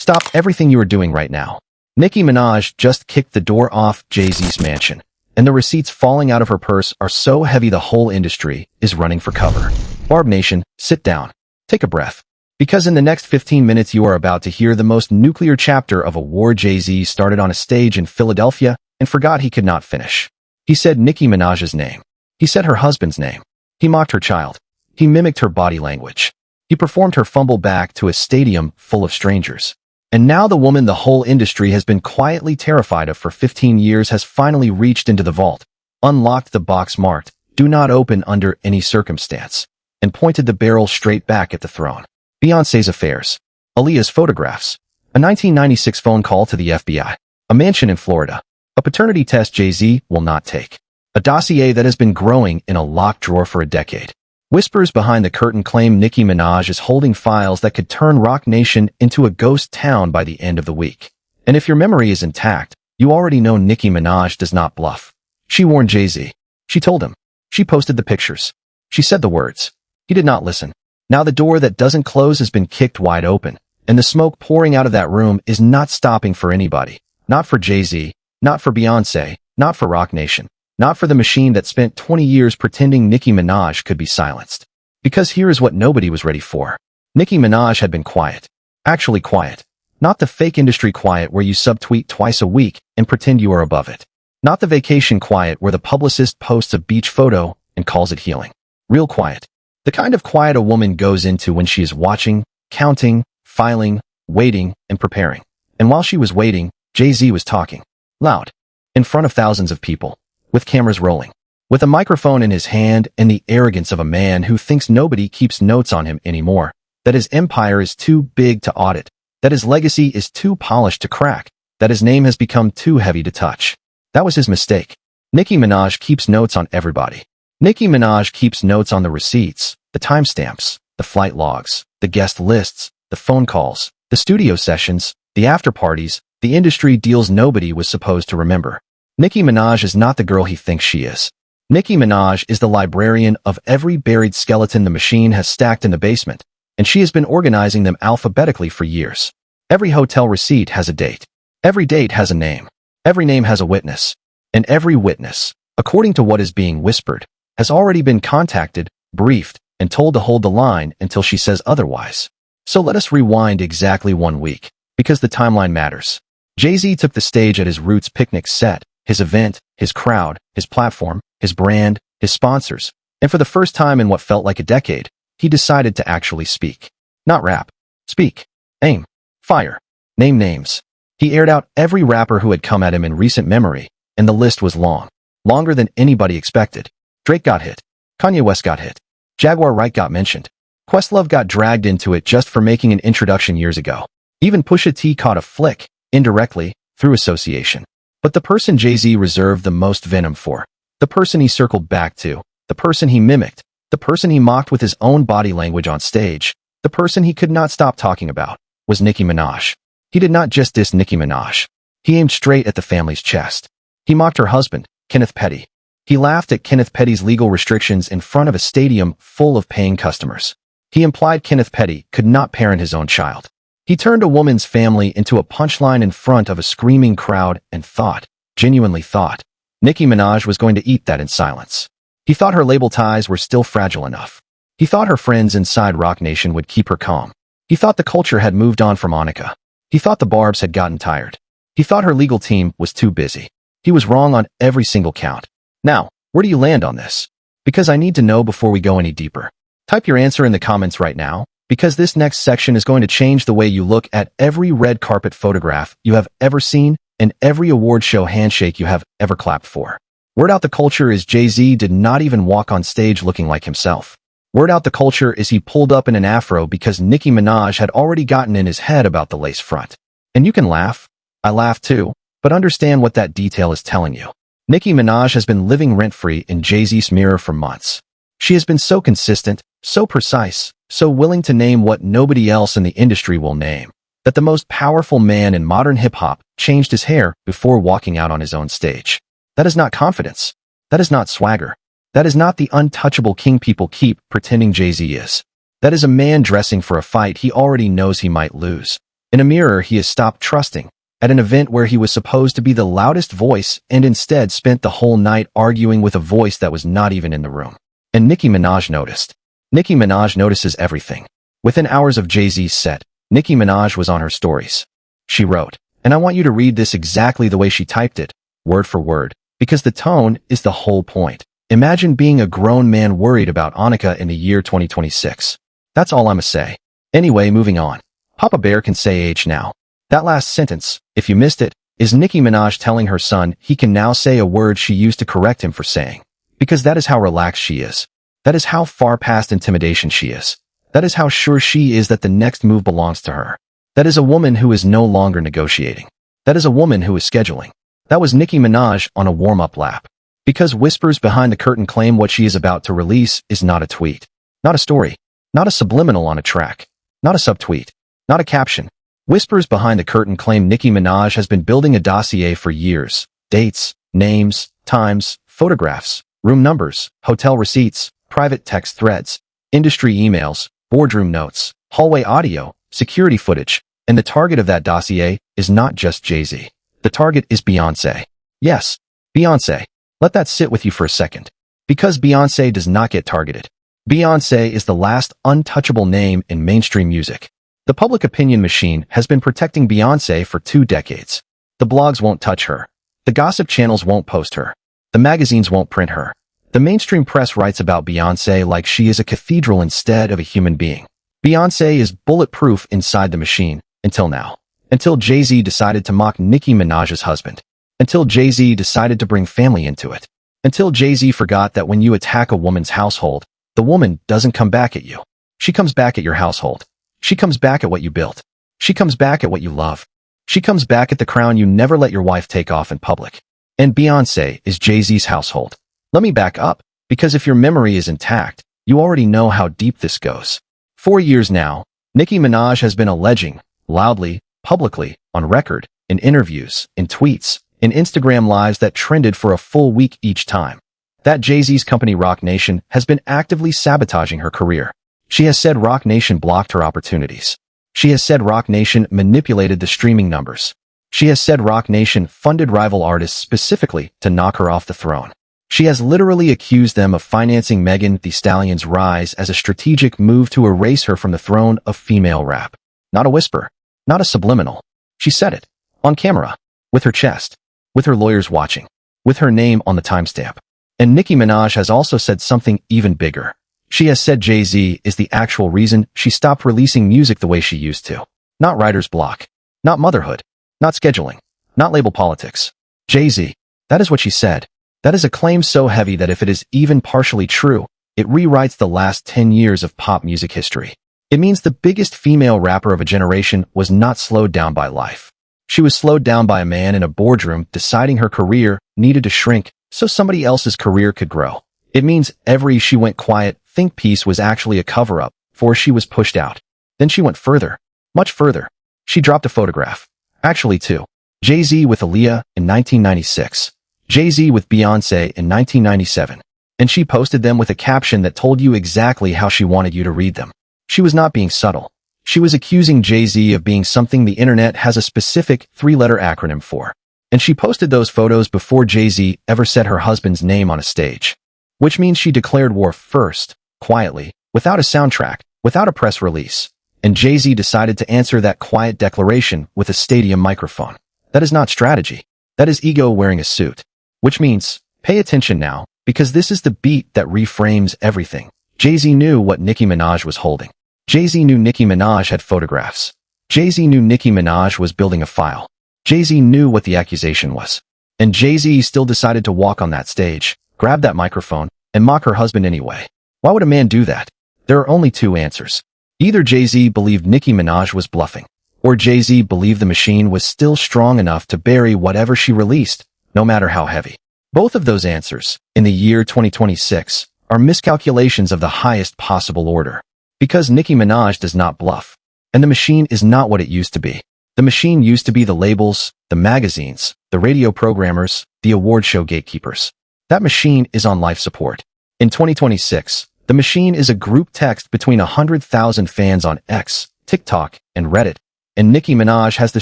Stop everything you are doing right now. Nicki Minaj just kicked the door off Jay-Z's mansion, and the receipts falling out of her purse are so heavy the whole industry is running for cover. Roc Nation, sit down. Take a breath. Because in the next 15 minutes you are about to hear the most nuclear chapter of a war Jay-Z started on a stage in Philadelphia and forgot he could not finish. He said Nicki Minaj's name. He said her husband's name. He mocked her child. He mimicked her body language. He performed her fumble back to a stadium full of strangers. And now the woman the whole industry has been quietly terrified of for 15 years has finally reached into the vault, unlocked the box marked, "Do not open under any circumstance," and pointed the barrel straight back at the throne. Beyoncé's affairs, Aaliyah's photographs, a 1996 phone call to the FBI, a mansion in Florida, a paternity test Jay-Z will not take, a dossier that has been growing in a locked drawer for a decade. Whispers behind the curtain claim Nicki Minaj is holding files that could turn Roc Nation into a ghost town by the end of the week. And if your memory is intact, you already know Nicki Minaj does not bluff. She warned Jay-Z. She told him. She posted the pictures. She said the words. He did not listen. Now the door that doesn't close has been kicked wide open, and the smoke pouring out of that room is not stopping for anybody. Not for Jay-Z, not for Beyoncé, not for Roc Nation. Not for the machine that spent 20 years pretending Nicki Minaj could be silenced. Because here is what nobody was ready for. Nicki Minaj had been quiet. Actually quiet. Not the fake industry quiet where you subtweet twice a week and pretend you are above it. Not the vacation quiet where the publicist posts a beach photo and calls it healing. Real quiet. The kind of quiet a woman goes into when she is watching, counting, filing, waiting, and preparing. And while she was waiting, Jay-Z was talking. Loud. In front of thousands of people. With cameras rolling, with a microphone in his hand and the arrogance of a man who thinks nobody keeps notes on him anymore, that his empire is too big to audit, that his legacy is too polished to crack, that his name has become too heavy to touch. That was his mistake. Nicki Minaj keeps notes on everybody. Nicki Minaj keeps notes on the receipts, the timestamps, the flight logs, the guest lists, the phone calls, the studio sessions, the after parties, the industry deals nobody was supposed to remember. Nicki Minaj is not the girl he thinks she is. Nicki Minaj is the librarian of every buried skeleton the machine has stacked in the basement, and she has been organizing them alphabetically for years. Every hotel receipt has a date. Every date has a name. Every name has a witness. And every witness, according to what is being whispered, has already been contacted, briefed, and told to hold the line until she says otherwise. So let us rewind exactly 1 week, because the timeline matters. Jay-Z took the stage at his Roots picnic set, his event, his crowd, his platform, his brand, his sponsors, and for the first time in what felt like a decade, he decided to actually speak. Not rap. Speak. Aim. Fire. Name names. He aired out every rapper who had come at him in recent memory, and the list was long. Longer than anybody expected. Drake got hit. Kanye West got hit. Jaguar Wright got mentioned. Questlove got dragged into it just for making an introduction years ago. Even Pusha T caught a flick, indirectly, through association. But the person Jay-Z reserved the most venom for, the person he circled back to, the person he mimicked, the person he mocked with his own body language on stage, the person he could not stop talking about, was Nicki Minaj. He did not just diss Nicki Minaj. He aimed straight at the family's chest. He mocked her husband, Kenneth Petty. He laughed at Kenneth Petty's legal restrictions in front of a stadium full of paying customers. He implied Kenneth Petty could not parent his own child. He turned a woman's family into a punchline in front of a screaming crowd and thought, genuinely thought, Nicki Minaj was going to eat that in silence. He thought her label ties were still fragile enough. He thought her friends inside Roc Nation would keep her calm. He thought the culture had moved on from Monica. He thought the Barbs had gotten tired. He thought her legal team was too busy. He was wrong on every single count. Now, where do you land on this? Because I need to know before we go any deeper. Type your answer in the comments right now, because this next section is going to change the way you look at every red carpet photograph you have ever seen and every award show handshake you have ever clapped for. Word out the culture is Jay-Z did not even walk on stage looking like himself. Word out the culture is he pulled up in an afro because Nicki Minaj had already gotten in his head about the lace front. And you can laugh. I laugh too, but understand what that detail is telling you. Nicki Minaj has been living rent-free in Jay-Z's mirror for months. She has been so consistent, so precise, so willing to name what nobody else in the industry will name, that the most powerful man in modern hip-hop changed his hair before walking out on his own stage. That is not confidence. That is not swagger. That is not the untouchable king people keep pretending Jay-Z is. That is a man dressing for a fight he already knows he might lose. In a mirror he has stopped trusting, at an event where he was supposed to be the loudest voice and instead spent the whole night arguing with a voice that was not even in the room. And Nicki Minaj noticed. Nicki Minaj notices everything. Within hours of Jay-Z's set, Nicki Minaj was on her stories. She wrote, and I want you to read this exactly the way she typed it, word for word, because the tone is the whole point. Imagine being a grown man worried about Annika in the year 2026. That's all I'ma say. Anyway, moving on. Papa Bear can say H now. That last sentence, if you missed it, is Nicki Minaj telling her son he can now say a word she used to correct him for saying. Because that is how relaxed she is. That is how far past intimidation she is. That is how sure she is that the next move belongs to her. That is a woman who is no longer negotiating. That is a woman who is scheduling. That was Nicki Minaj on a warm-up lap. Because whispers behind the curtain claim what she is about to release is not a tweet, not a story, not a subliminal on a track, not a subtweet, not a caption. Whispers behind the curtain claim Nicki Minaj has been building a dossier for years. Dates, names, times, photographs, room numbers, hotel receipts, private text threads, industry emails, boardroom notes, hallway audio, security footage, and the target of that dossier is not just Jay-Z. The target is Beyoncé. Yes, Beyoncé. Let that sit with you for a second. Because Beyoncé does not get targeted. Beyoncé is the last untouchable name in mainstream music. The public opinion machine has been protecting Beyoncé for 2 decades. The blogs won't touch her. The gossip channels won't post her. The magazines won't print her. The mainstream press writes about Beyoncé like she is a cathedral instead of a human being. Beyoncé is bulletproof inside the machine, until now. Until Jay-Z decided to mock Nicki Minaj's husband. Until Jay-Z decided to bring family into it. Until Jay-Z forgot that when you attack a woman's household, the woman doesn't come back at you. She comes back at your household. She comes back at what you built. She comes back at what you love. She comes back at the crown you never let your wife take off in public. And Beyoncé is Jay-Z's household. Let me back up, because if your memory is intact, you already know how deep this goes. 4 years now, Nicki Minaj has been alleging, loudly, publicly, on record, in interviews, in tweets, in Instagram lives that trended for a full week each time, that Jay-Z's company Roc Nation has been actively sabotaging her career. She has said Roc Nation blocked her opportunities. She has said Roc Nation manipulated the streaming numbers. She has said Roc Nation funded rival artists specifically to knock her off the throne. She has literally accused them of financing Megan Thee Stallion's rise as a strategic move to erase her from the throne of female rap. Not a whisper, not a subliminal. She said it, on camera, with her chest, with her lawyers watching, with her name on the timestamp. And Nicki Minaj has also said something even bigger. She has said Jay-Z is the actual reason she stopped releasing music the way she used to. Not writer's block, not motherhood, not scheduling, not label politics. Jay-Z, that is what she said. That is a claim so heavy that if it is even partially true, it rewrites the last 10 years of pop music history. It means the biggest female rapper of a generation was not slowed down by life. She was slowed down by a man in a boardroom deciding her career needed to shrink so somebody else's career could grow. It means every she went quiet think piece was actually a cover-up before she was pushed out. Then she went further, much further. She dropped a photograph. Actually 2. Jay-Z with Aaliyah in 1996. Jay-Z with Beyoncé in 1997. And she posted them with a caption that told you exactly how she wanted you to read them. She was not being subtle. She was accusing Jay-Z of being something the internet has a specific 3-letter acronym for. And she posted those photos before Jay-Z ever said her husband's name on a stage. Which means she declared war first, quietly, without a soundtrack, without a press release. And Jay-Z decided to answer that quiet declaration with a stadium microphone. That is not strategy. That is ego wearing a suit. Which means, pay attention now, because this is the beat that reframes everything. Jay-Z knew what Nicki Minaj was holding. Jay-Z knew Nicki Minaj had photographs. Jay-Z knew Nicki Minaj was building a file. Jay-Z knew what the accusation was. And Jay-Z still decided to walk on that stage, grab that microphone, and mock her husband anyway. Why would a man do that? There are only 2 answers. Either Jay-Z believed Nicki Minaj was bluffing, or Jay-Z believed the machine was still strong enough to bury whatever she released, no matter how heavy. Both of those answers, in the year 2026, are miscalculations of the highest possible order. Because Nicki Minaj does not bluff. And the machine is not what it used to be. The machine used to be the labels, the magazines, the radio programmers, the award show gatekeepers. That machine is on life support. In 2026, the machine is a group text between 100,000 fans on X, TikTok, and Reddit. and Nicki Minaj has the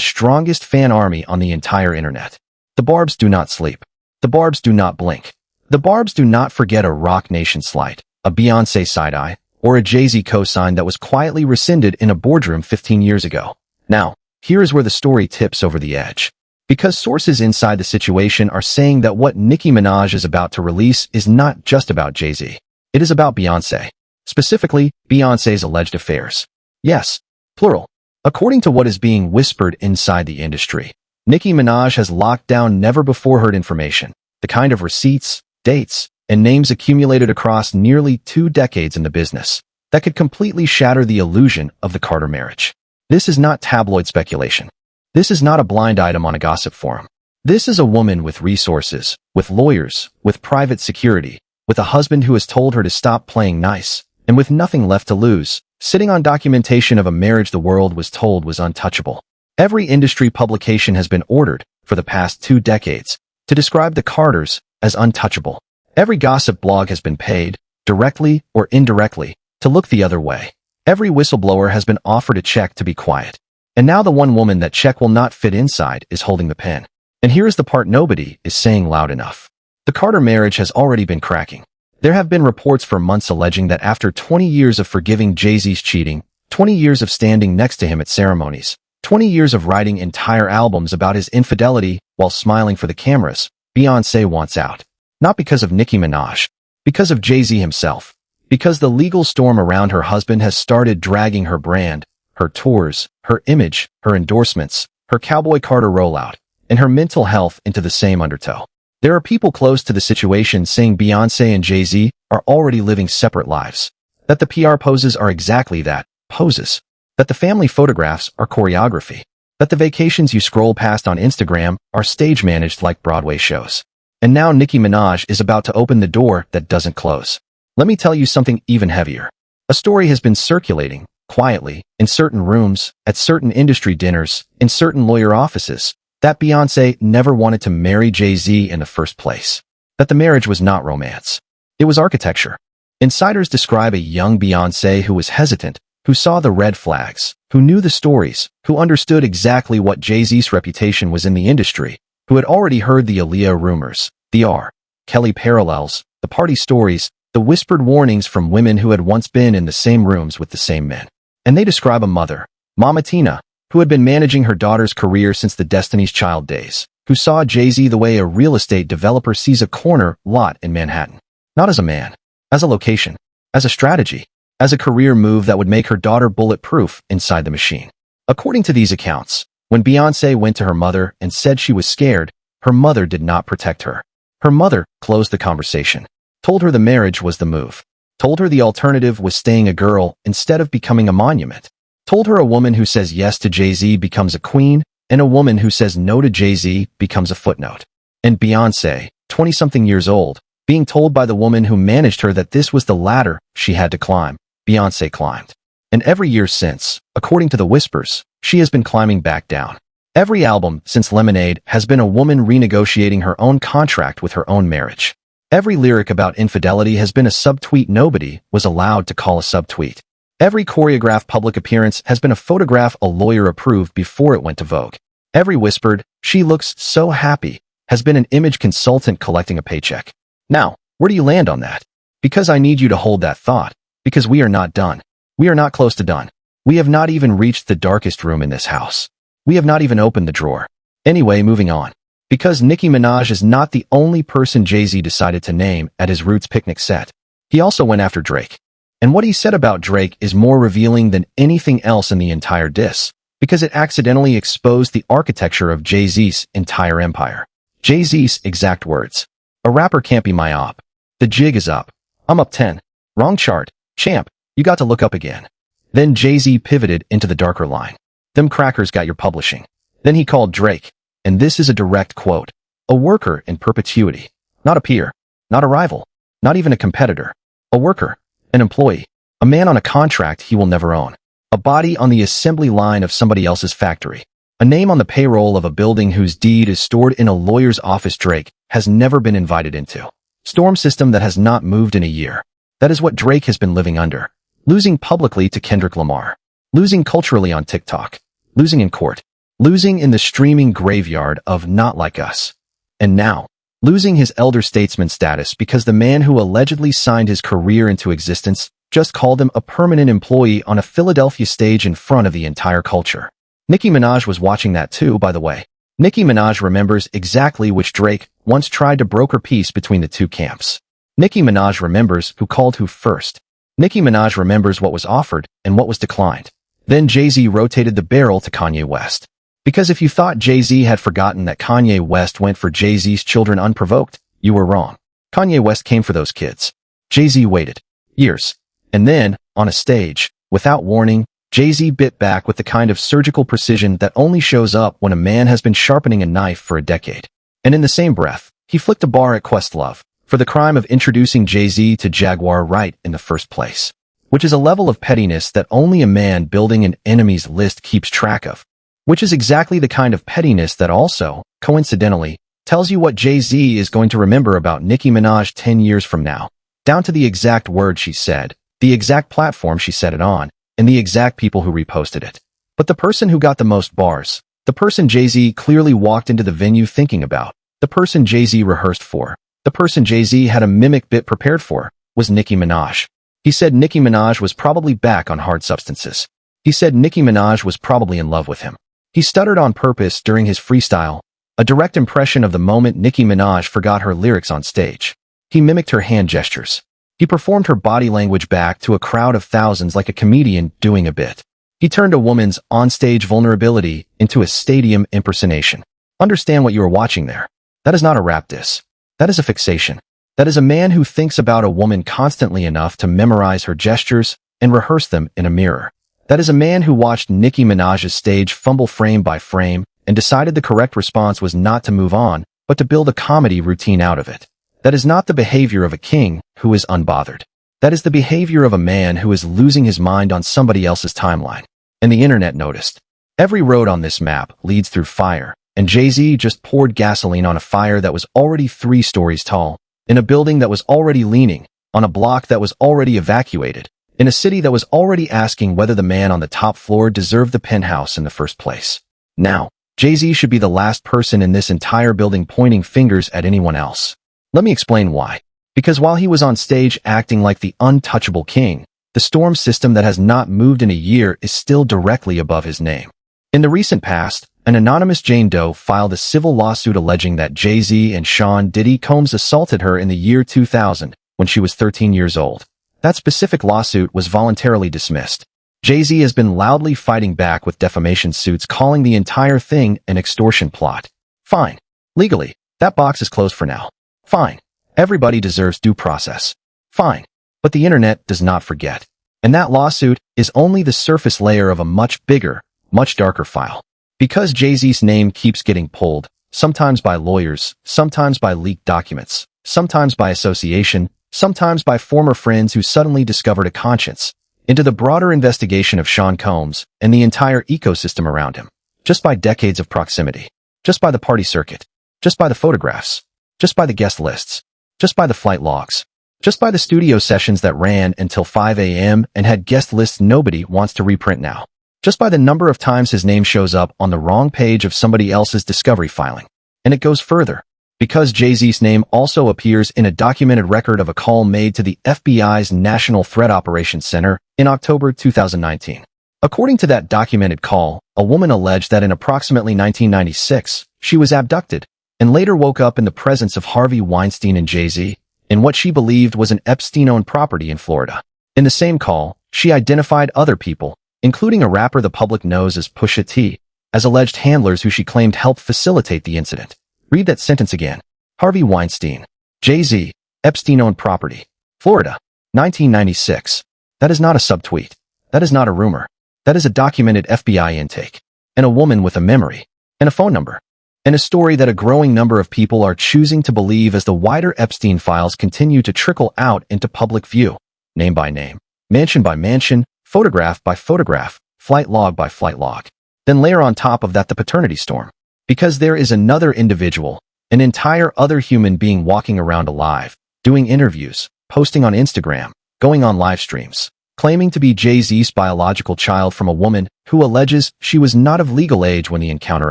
strongest fan army on the entire internet. The Barbs do not sleep. The Barbs do not blink. The Barbs do not forget a Roc Nation slight, a Beyoncé side-eye, or a Jay-Z cosign that was quietly rescinded in a boardroom 15 years ago. Now, here is where the story tips over the edge. Because sources inside the situation are saying that what Nicki Minaj is about to release is not just about Jay-Z. It is about Beyoncé. Specifically, Beyoncé's alleged affairs. Yes, plural. According to what is being whispered inside the industry, Nicki Minaj has locked down never-before-heard information, the kind of receipts, dates, and names accumulated across nearly 2 decades in the business that could completely shatter the illusion of the Carter marriage. This is not tabloid speculation. This is not a blind item on a gossip forum. This is a woman with resources, with lawyers, with private security, with a husband who has told her to stop playing nice, and with nothing left to lose, sitting on documentation of a marriage the world was told was untouchable. Every industry publication has been ordered, for the past 2 decades, to describe the Carters as untouchable. Every gossip blog has been paid, directly or indirectly, to look the other way. Every whistleblower has been offered a check to be quiet. And now the one woman that check will not fit inside is holding the pen. And here is the part nobody is saying loud enough. The Carter marriage has already been cracking. There have been reports for months alleging that after 20 years of forgiving Jay-Z's cheating, 20 years of standing next to him at ceremonies, 20 years of writing entire albums about his infidelity while smiling for the cameras, Beyoncé wants out. Not because of Nicki Minaj, because of Jay-Z himself. Because the legal storm around her husband has started dragging her brand, her tours, her image, her endorsements, her Cowboy Carter rollout, and her mental health into the same undertow. There are people close to the situation saying Beyoncé and Jay-Z are already living separate lives. That the PR poses are exactly that, poses. That the family photographs are choreography. That the vacations you scroll past on Instagram are stage-managed like Broadway shows. And now Nicki Minaj is about to open the door that doesn't close. Let me tell you something even heavier. A story has been circulating, quietly, in certain rooms, at certain industry dinners, in certain lawyer offices, that Beyoncé never wanted to marry Jay-Z in the first place. That the marriage was not romance. It was architecture. Insiders describe a young Beyoncé who was hesitant, who saw the red flags, who knew the stories, who understood exactly what Jay-Z's reputation was in the industry, who had already heard the Aaliyah rumors, the R. Kelly parallels, the party stories, the whispered warnings from women who had once been in the same rooms with the same men. And they describe a mother, Mama Tina, who had been managing her daughter's career since the Destiny's Child days, who saw Jay-Z the way a real estate developer sees a corner lot in Manhattan. Not as a man, as a location, as a strategy, as a career move that would make her daughter bulletproof inside the machine. According to these accounts, when Beyoncé went to her mother and said she was scared, her mother did not protect her. Her mother closed the conversation, told her the marriage was the move, told her the alternative was staying a girl instead of becoming a monument, told her a woman who says yes to Jay-Z becomes a queen, and a woman who says no to Jay-Z becomes a footnote. And Beyoncé, 20-something years old, being told by the woman who managed her that this was the ladder she had to climb, Beyoncé climbed. And every year since, according to the whispers, she has been climbing back down. Every album since Lemonade has been a woman renegotiating her own contract with her own marriage. Every lyric about infidelity has been a subtweet nobody was allowed to call a subtweet. Every choreographed public appearance has been a photograph a lawyer approved before it went to Vogue. Every whispered, "She looks so happy," has been an image consultant collecting a paycheck. Now, where do you land on that? Because I need you to hold that thought, because we are not done. We are not close to done. We have not even reached the darkest room in this house. We have not even opened the drawer. Anyway, moving on. Because Nicki Minaj is not the only person Jay-Z decided to name at his Roots picnic set. He also went after Drake. And what he said about Drake is more revealing than anything else in the entire diss, because it accidentally exposed the architecture of Jay-Z's entire empire. Jay-Z's exact words. "A rapper can't be my op. The jig is up. I'm up 10. Wrong chart. Champ, you got to look up again." Then Jay-Z pivoted into the darker line. "Them crackers got your publishing." Then he called Drake, and this is a direct quote, "a worker in perpetuity. Not a peer. Not a rival. Not even a competitor. A worker. An employee. A man on a contract he will never own. A body on the assembly line of somebody else's factory. A name on the payroll of a building whose deed is stored in a lawyer's office Drake has never been invited into. Storm system that has not moved in a year. That is what Drake has been living under. Losing publicly to Kendrick Lamar. Losing culturally on TikTok. losing in court, losing in the streaming graveyard of Not Like Us, and now, losing his elder statesman status because the man who allegedly signed his career into existence just called him a permanent employee on a Philadelphia stage in front of the entire culture. Nicki Minaj was watching that too, by the way. Nicki Minaj remembers exactly which Drake once tried to broker peace between the two camps. Nicki Minaj remembers who called who first. Nicki Minaj remembers what was offered and what was declined. Then Jay-Z rotated the barrel to Kanye West. Because if you thought Jay-Z had forgotten that Kanye West went for Jay-Z's children unprovoked, you were wrong. Kanye West came for those kids. Jay-Z waited. Years. And then, on a stage, without warning, Jay-Z bit back with the kind of surgical precision that only shows up when a man has been sharpening a knife for a decade. And in the same breath, he flicked a bar at Questlove for the crime of introducing Jay-Z to Jaguar right in the first place, which is a level of pettiness that only a man building an enemies list keeps track of, which is exactly the kind of pettiness that also, coincidentally, tells you what Jay-Z is going to remember about Nicki Minaj 10 years from now, down to the exact word she said, the exact platform she said it on, and the exact people who reposted it. But the person who got the most bars, the person Jay-Z clearly walked into the venue thinking about, the person Jay-Z rehearsed for, the person Jay-Z had a mimic bit prepared for, was Nicki Minaj. He said Nicki Minaj was probably back on hard substances. He said Nicki Minaj was probably in love with him. He stuttered on purpose during his freestyle, a direct impression of the moment Nicki Minaj forgot her lyrics on stage. He mimicked her hand gestures. He performed her body language back to a crowd of thousands like a comedian doing a bit. He turned a woman's onstage vulnerability into a stadium impersonation. Understand what you are watching there. That is not a rap diss. That is a fixation. That is a man who thinks about a woman constantly enough to memorize her gestures and rehearse them in a mirror. That is a man who watched Nicki Minaj's stage fumble frame by frame and decided the correct response was not to move on, but to build a comedy routine out of it. That is not the behavior of a king who is unbothered. That is the behavior of a man who is losing his mind on somebody else's timeline. And the internet noticed. Every road on this map leads through fire, and Jay-Z just poured gasoline on a fire that was already 3 stories tall, in a building that was already leaning, on a block that was already evacuated, in a city that was already asking whether the man on the top floor deserved the penthouse in the first place. Now, Jay-Z should be the last person in this entire building pointing fingers at anyone else. Let me explain why. Because while he was on stage acting like the untouchable king, the storm system that has not moved in a year is still directly above his name. In the recent past, an anonymous Jane Doe filed a civil lawsuit alleging that Jay-Z and Sean Diddy Combs assaulted her in the year 2000 when she was 13 years old. That specific lawsuit was voluntarily dismissed. Jay-Z has been loudly fighting back with defamation suits calling the entire thing an extortion plot. Fine. Legally, that box is closed for now. Fine. Everybody deserves due process. Fine. But the internet does not forget. And that lawsuit is only the surface layer of a much bigger, much darker file. Because Jay-Z's name keeps getting pulled, sometimes by lawyers, sometimes by leaked documents, sometimes by association, sometimes by former friends who suddenly discovered a conscience, into the broader investigation of Sean Combs and the entire ecosystem around him, just by decades of proximity, just by the party circuit, just by the photographs, just by the guest lists, just by the flight logs, just by the studio sessions that ran until 5 a.m. and had guest lists nobody wants to reprint now, just by the number of times his name shows up on the wrong page of somebody else's discovery filing. And it goes further, because Jay-Z's name also appears in a documented record of a call made to the FBI's National Threat Operations Center in October 2019. According to that documented call, a woman alleged that in approximately 1996, she was abducted, and later woke up in the presence of Harvey Weinstein and Jay-Z, in what she believed was an Epstein-owned property in Florida. In the same call, she identified other people, including a rapper the public knows as Pusha T, as alleged handlers who she claimed helped facilitate the incident. Read that sentence again. Harvey Weinstein, Jay-Z, Epstein-owned property, Florida, 1996. That is not a subtweet. That is not a rumor. That is a documented FBI intake. And a woman with a memory. And a phone number. And a story that a growing number of people are choosing to believe as the wider Epstein files continue to trickle out into public view, name by name, mansion by mansion, photograph by photograph, flight log by flight log. Then layer on top of that the paternity storm. Because there is another individual, an entire other human being walking around alive, doing interviews, posting on Instagram, going on live streams, claiming to be Jay-Z's biological child from a woman who alleges she was not of legal age when the encounter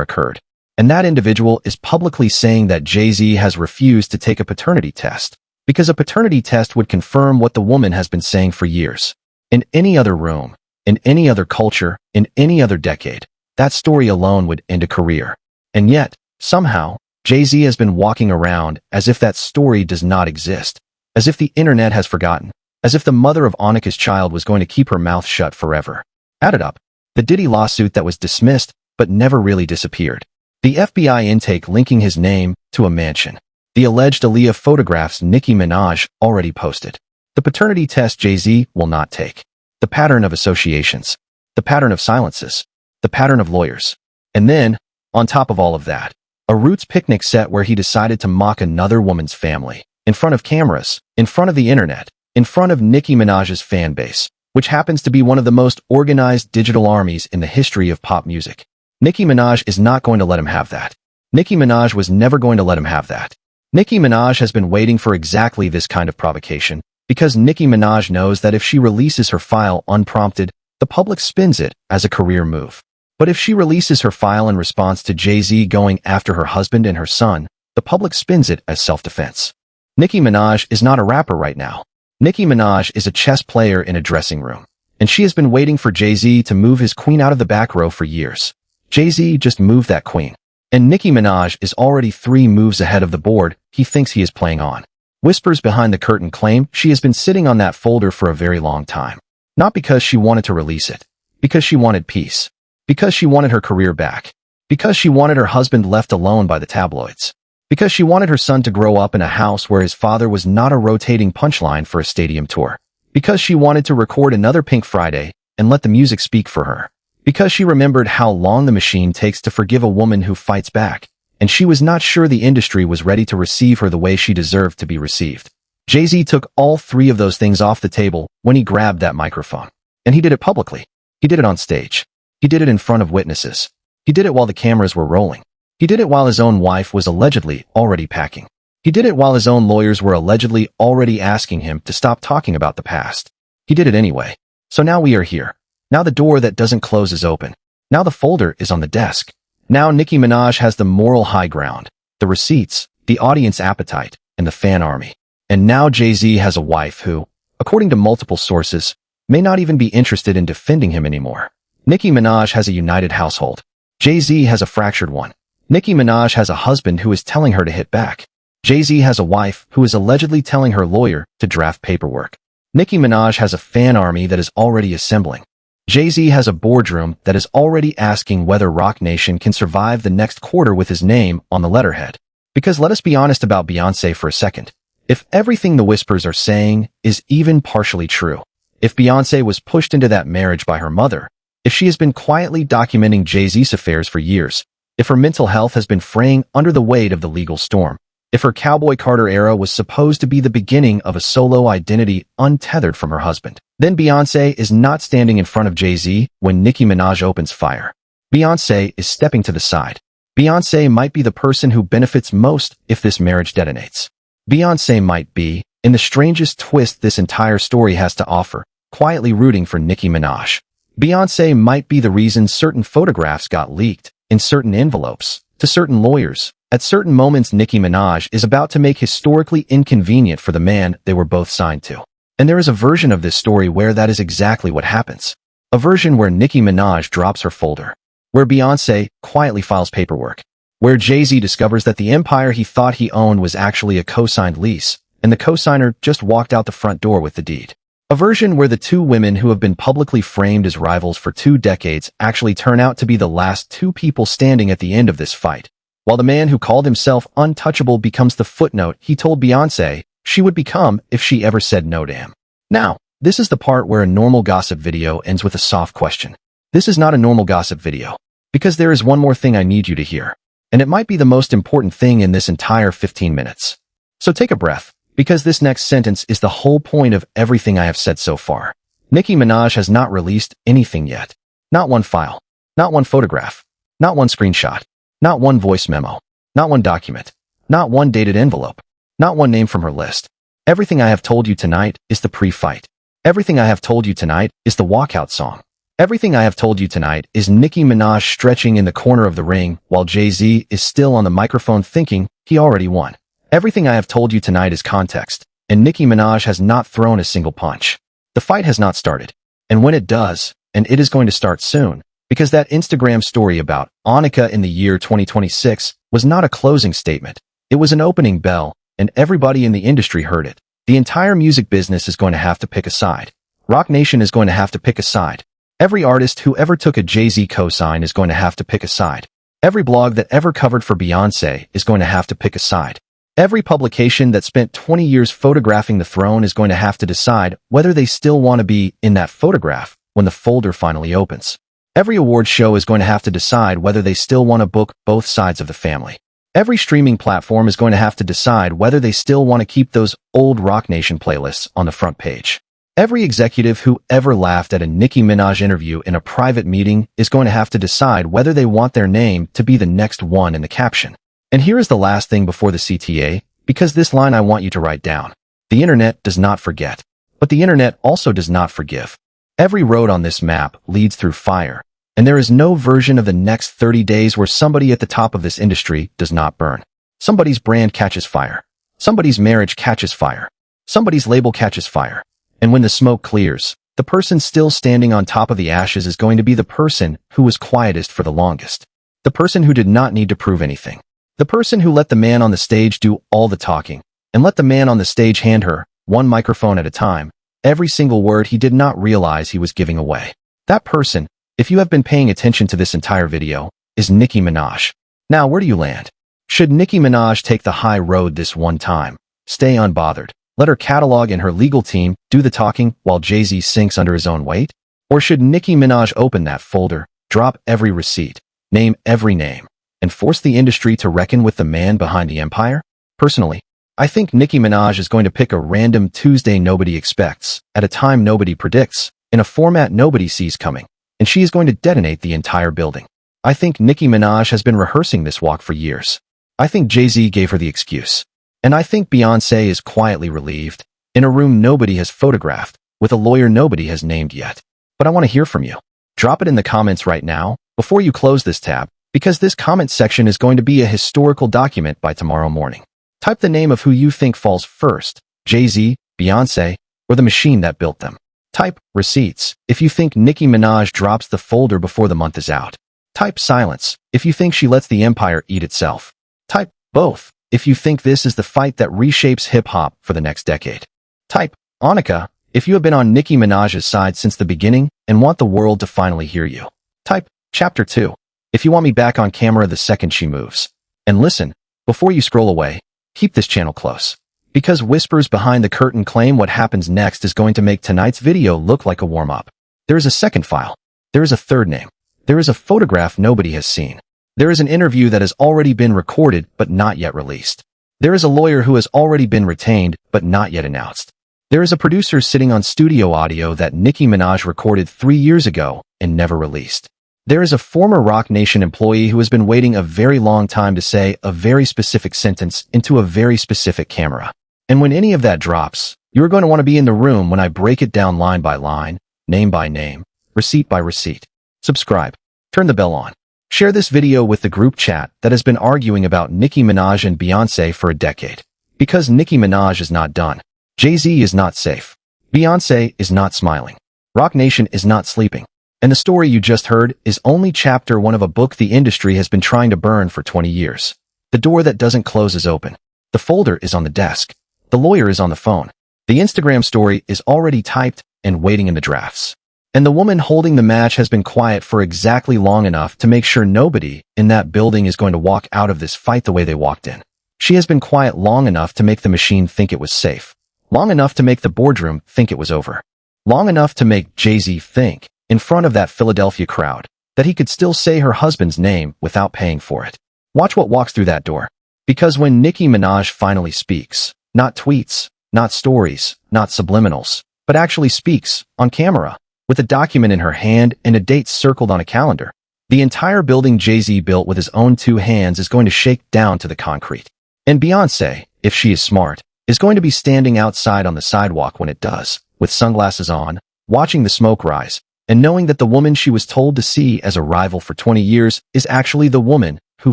occurred. And that individual is publicly saying that Jay-Z has refused to take a paternity test, because a paternity test would confirm what the woman has been saying for years. In any other room, in any other culture, in any other decade, that story alone would end a career. And yet, somehow, Jay-Z has been walking around as if that story does not exist, as if the internet has forgotten, as if the mother of Annika's child was going to keep her mouth shut forever. Add it up. The Diddy lawsuit that was dismissed but never really disappeared. The FBI intake linking his name to a mansion. The alleged Aaliyah photographs Nicki Minaj already posted. The paternity test Jay-Z will not take. The pattern of associations. The pattern of silences. The pattern of lawyers. And then, on top of all of that, a Roots picnic set where he decided to mock another woman's family, in front of cameras, in front of the internet, in front of Nicki Minaj's fan base, which happens to be one of the most organized digital armies in the history of pop music. Nicki Minaj is not going to let him have that. Nicki Minaj was never going to let him have that. Nicki Minaj has been waiting for exactly this kind of provocation, because Nicki Minaj knows that if she releases her file unprompted, the public spins it as a career move. But if she releases her file in response to Jay-Z going after her husband and her son, the public spins it as self-defense. Nicki Minaj is not a rapper right now. Nicki Minaj is a chess player in a dressing room, and she has been waiting for Jay-Z to move his queen out of the back row for years. Jay-Z just moved that queen, and Nicki Minaj is already 3 moves ahead of the board he thinks he is playing on. Whispers behind the curtain claim she has been sitting on that folder for a very long time. Not because she wanted to release it, because she wanted peace, because she wanted her career back, because she wanted her husband left alone by the tabloids, because she wanted her son to grow up in a house where his father was not a rotating punchline for a stadium tour, because she wanted to record another Pink Friday and let the music speak for her, because she remembered how long the machine takes to forgive a woman who fights back, and she was not sure the industry was ready to receive her the way she deserved to be received. Jay-Z took all 3 of those things off the table when he grabbed that microphone. And he did it publicly. He did it on stage. He did it in front of witnesses. He did it while the cameras were rolling. He did it while his own wife was allegedly already packing. He did it while his own lawyers were allegedly already asking him to stop talking about the past. He did it anyway. So now we are here. Now the door that doesn't close is open. Now the folder is on the desk. Now Nicki Minaj has the moral high ground, the receipts, the audience appetite, and the fan army. And now Jay-Z has a wife who, according to multiple sources, may not even be interested in defending him anymore. Nicki Minaj has a united household. Jay-Z has a fractured one. Nicki Minaj has a husband who is telling her to hit back. Jay-Z has a wife who is allegedly telling her lawyer to draft paperwork. Nicki Minaj has a fan army that is already assembling. Jay-Z has a boardroom that is already asking whether Roc Nation can survive the next quarter with his name on the letterhead. Because let us be honest about Beyoncé for a second. If everything the whispers are saying is even partially true, if Beyoncé was pushed into that marriage by her mother, if she has been quietly documenting Jay-Z's affairs for years, if her mental health has been fraying under the weight of the legal storm, if her Cowboy Carter era was supposed to be the beginning of a solo identity untethered from her husband, then Beyoncé is not standing in front of Jay-Z when Nicki Minaj opens fire. Beyoncé is stepping to the side. Beyoncé might be the person who benefits most if this marriage detonates. Beyoncé might be, in the strangest twist this entire story has to offer, quietly rooting for Nicki Minaj. Beyoncé might be the reason certain photographs got leaked, in certain envelopes, to certain lawyers. At certain moments Nicki Minaj is about to make historically inconvenient for the man they were both signed to. And there is a version of this story where that is exactly what happens. A version where Nicki Minaj drops her folder. Where Beyoncé quietly files paperwork. Where Jay-Z discovers that the empire he thought he owned was actually a co-signed lease, and the co-signer just walked out the front door with the deed. A version where the 2 women who have been publicly framed as rivals for 2 decades actually turn out to be the last 2 people standing at the end of this fight, while the man who called himself untouchable becomes the footnote he told Beyoncé she would become if she ever said no to him. Now, this is the part where a normal gossip video ends with a soft question. This is not a normal gossip video, because there is one more thing I need you to hear. And it might be the most important thing in this entire 15 minutes. So take a breath, because this next sentence is the whole point of everything I have said so far. Nicki Minaj has not released anything yet. Not one file. Not one photograph. Not one screenshot. Not one voice memo. Not one document. Not one dated envelope. Not one name from her list. Everything I have told you tonight is the pre-fight. Everything I Have Told You Tonight is the walkout song. Everything I Have Told You Tonight is Nicki Minaj stretching in the corner of the ring while Jay-Z is still on the microphone thinking he already won. Everything I Have Told You Tonight is context, and Nicki Minaj has not thrown a single punch. The fight has not started, and when it does, and it is going to start soon, because that Instagram story about Annika in the year 2026 was not a closing statement. It was an opening bell, and everybody in the industry heard it. The entire music business is going to have to pick a side. Roc Nation is going to have to pick a side. Every artist who ever took a Jay-Z cosign is going to have to pick a side. Every blog that ever covered for Beyoncé is going to have to pick a side. Every publication that spent 20 years photographing the throne is going to have to decide whether they still want to be in that photograph when the folder finally opens. Every award show is going to have to decide whether they still want to book both sides of the family. Every streaming platform is going to have to decide whether they still want to keep those old Roc Nation playlists on the front page. Every executive who ever laughed at a Nicki Minaj interview in a private meeting is going to have to decide whether they want their name to be the next one in the caption. And here is the last thing before the CTA, because this line I want you to write down. The internet does not forget, but the internet also does not forgive. Every road on this map leads through fire, and there is no version of the next 30 days where somebody at the top of this industry does not burn. Somebody's brand catches fire. Somebody's marriage catches fire. Somebody's label catches fire. And when the smoke clears, the person still standing on top of the ashes is going to be the person who was quietest for the longest. The person who did not need to prove anything. The person who let the man on the stage do all the talking and let the man on the stage hand her, one microphone at a time, every single word he did not realize he was giving away. That person, if you have been paying attention to this entire video, is Nicki Minaj. Now, where do you land? Should Nicki Minaj take the high road this one time? Stay unbothered. Let her catalog and her legal team do the talking while Jay-Z sinks under his own weight? Or should Nicki Minaj open that folder, drop every receipt, name every name, and force the industry to reckon with the man behind the empire? Personally, I think Nicki Minaj is going to pick a random Tuesday nobody expects, at a time nobody predicts, in a format nobody sees coming, and she is going to detonate the entire building. I think Nicki Minaj has been rehearsing this walk for years. I think Jay-Z gave her the excuse. And I think Beyoncé is quietly relieved, in a room nobody has photographed, with a lawyer nobody has named yet. But I want to hear from you. Drop it in the comments right now, before you close this tab, because this comment section is going to be a historical document by tomorrow morning. Type the name of who you think falls first, Jay-Z, Beyoncé, or the machine that built them. Type receipts if you think Nicki Minaj drops the folder before the month is out. Type silence if you think she lets the empire eat itself. Type both if you think this is the fight that reshapes hip-hop for the next decade. Type Annika if you have been on Nicki Minaj's side since the beginning and want the world to finally hear you. Type Chapter 2 if you want me back on camera the second she moves. And listen, before you scroll away, keep this channel close, because whispers behind the curtain claim what happens next is going to make tonight's video look like a warm-up. There is a second file. There is a third name. There is a photograph nobody has seen. There is an interview that has already been recorded but not yet released. There is a lawyer who has already been retained but not yet announced. There is a producer sitting on studio audio that Nicki Minaj recorded 3 years ago and never released. There is a former Roc Nation employee who has been waiting a very long time to say a very specific sentence into a very specific camera. And when any of that drops, you are going to want to be in the room when I break it down line by line, name by name, receipt by receipt. Subscribe. Turn the bell on. Share this video with the group chat that has been arguing about Nicki Minaj and Beyoncé for a decade. Because Nicki Minaj is not done. Jay-Z is not safe. Beyoncé is not smiling. Roc Nation is not sleeping. And the story you just heard is only chapter 1 of a book the industry has been trying to burn for 20 years. The door that doesn't close is open. The folder is on the desk. The lawyer is on the phone. The Instagram story is already typed and waiting in the drafts. And the woman holding the match has been quiet for exactly long enough to make sure nobody in that building is going to walk out of this fight the way they walked in. She has been quiet long enough to make the machine think it was safe. Long enough to make the boardroom think it was over. Long enough to make Jay-Z think, in front of that Philadelphia crowd, that he could still say her husband's name without paying for it. Watch what walks through that door. Because when Nicki Minaj finally speaks, not tweets, not stories, not subliminals, but actually speaks, on camera, with a document in her hand and a date circled on a calendar, the entire building Jay-Z built with his own 2 hands is going to shake down to the concrete. And Beyoncé, if she is smart, is going to be standing outside on the sidewalk when it does, with sunglasses on, watching the smoke rise, and knowing that the woman she was told to see as a rival for 20 years is actually the woman who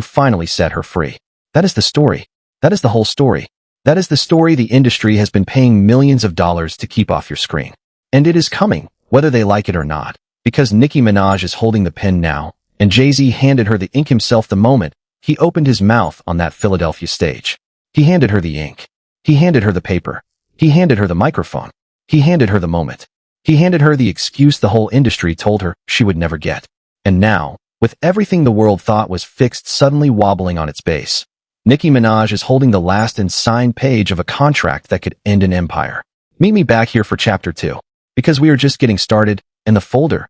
finally set her free. That is the story. That is the whole story. That is the story the industry has been paying millions of dollars to keep off your screen. And it is coming, whether they like it or not, because Nicki Minaj is holding the pen now, and Jay-Z handed her the ink himself the moment he opened his mouth on that Philadelphia stage. He handed her the ink. He handed her the paper. He handed her the microphone. He handed her the moment. He handed her the excuse the whole industry told her she would never get. And now, with everything the world thought was fixed suddenly wobbling on its base, Nicki Minaj is holding the last and signed page of a contract that could end an empire. Meet me back here for chapter 2, because we are just getting started, and the folder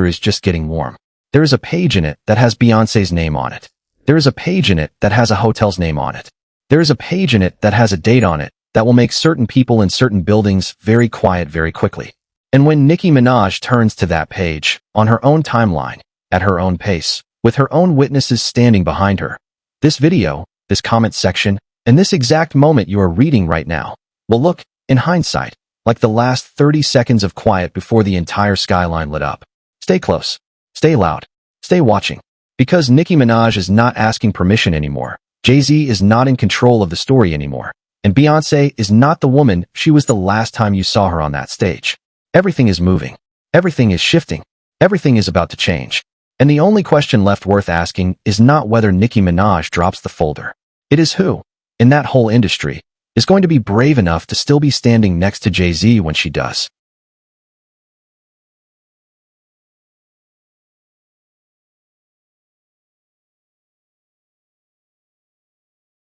is just getting warm. There is a page in it that has Beyonce's name on it. There is a page in it that has a hotel's name on it. There is a page in it that has a date on it that will make certain people in certain buildings very quiet very quickly. And when Nicki Minaj turns to that page, on her own timeline, at her own pace, with her own witnesses standing behind her, this video, this comment section, and this exact moment you are reading right now will look, in hindsight, like the last 30 seconds of quiet before the entire skyline lit up. Stay close. Stay loud. Stay watching. Because Nicki Minaj is not asking permission anymore. Jay-Z is not in control of the story anymore. And Beyoncé is not the woman she was the last time you saw her on that stage. Everything is moving. Everything is shifting. Everything is about to change. And the only question left worth asking is not whether Nicki Minaj drops the folder. It is who, in that whole industry, is going to be brave enough to still be standing next to Jay-Z when she does.